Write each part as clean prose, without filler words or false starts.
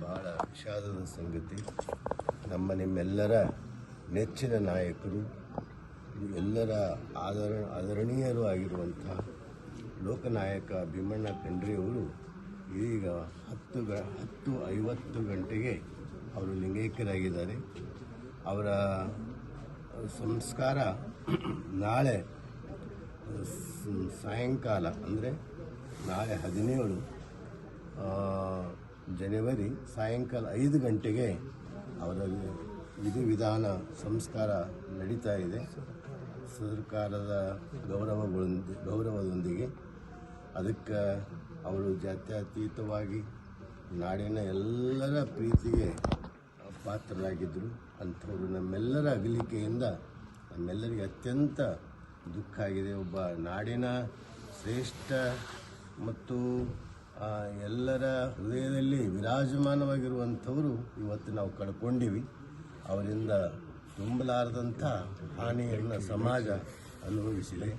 ಬಹಳ ವಿಷಾದದ ಸಂಗತಿ. ನಿಮ್ಮೆಲ್ಲರ ನೆಚ್ಚಿನ ನಾಯಕರು, ಎಲ್ಲರ ಆದರಣೀಯರು ಆಗಿರುವಂಥ ಲೋಕನಾಯಕ ಭೀಮಣ್ಣ ಖಂಡ್ರೆಯವರು ಈಗ 10:50 ಗಂಟೆಗೆ ಅವರು ಲಿಂಗೈಕ್ಯರಾಗಿದ್ದಾರೆ. ಅವರ ಸಂಸ್ಕಾರ ನಾಳೆ ಸಾಯಂಕಾಲ, ಅಂದರೆ ನಾಳೆ 17 ಜನವರಿ ಸಾಯಂಕಾಲ 5 ಗಂಟೆಗೆ ಅವರ ವಿಧಿವಿಧಾನ ಸಂಸ್ಕಾರ ನಡೀತಾ ಇದೆ. ಸರ್ಕಾರದ ಗೌರವದೊಂದಿಗೆ ಅದಕ್ಕೆ ಅವರು ಜಾತ್ಯತೀತವಾಗಿ ನಾಡಿನ ಎಲ್ಲರ ಪ್ರೀತಿಗೆ ಪಾತ್ರರಾಗಿದ್ದರು. ಅಂಥವರು ನಮ್ಮೆಲ್ಲರ ಅಗಲಿಕೆಯಿಂದ ನಮ್ಮೆಲ್ಲರಿಗೆ ಅತ್ಯಂತ ದುಃಖ ಆಗಿದೆ. ಒಬ್ಬ ನಾಡಿನ ಶ್ರೇಷ್ಠ ಮತ್ತು ಎಲ್ಲರ ಹೃದಯದಲ್ಲಿ ವಿರಾಜಮಾನವಾಗಿರುವಂಥವರು ಇವತ್ತು ನಾವು ಕಳ್ಕೊಂಡಿವಿ. ಅವರಿಂದ ತುಂಬಲಾರದಂಥ ಹಾನಿಯನ್ನು ಸಮಾಜ ಅನುಭವಿಸಿದೆ.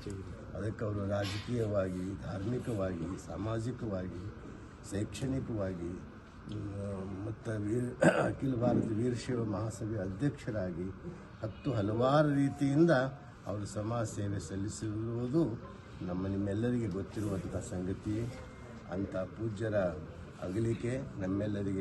ಅದಕ್ಕೆ ಅವರು ರಾಜಕೀಯವಾಗಿ, ಧಾರ್ಮಿಕವಾಗಿ, ಸಾಮಾಜಿಕವಾಗಿ, ಶೈಕ್ಷಣಿಕವಾಗಿ ಮತ್ತು ಅಖಿಲ ಭಾರತ ವೀರಶೈವ ಮಹಾಸಭೆ ಅಧ್ಯಕ್ಷರಾಗಿ ಹಲವಾರು ರೀತಿಯಿಂದ ಅವರು ಸಮಾಜ ಸೇವೆ ಸಲ್ಲಿಸಿರುವುದು ನಿಮ್ಮೆಲ್ಲರಿಗೆ ಗೊತ್ತಿರುವಂಥ ಸಂಗತಿ. ಅಂಥ ಪೂಜ್ಯರ ಅಗಲಿಕೆ ನಮ್ಮೆಲ್ಲರಿಗೆ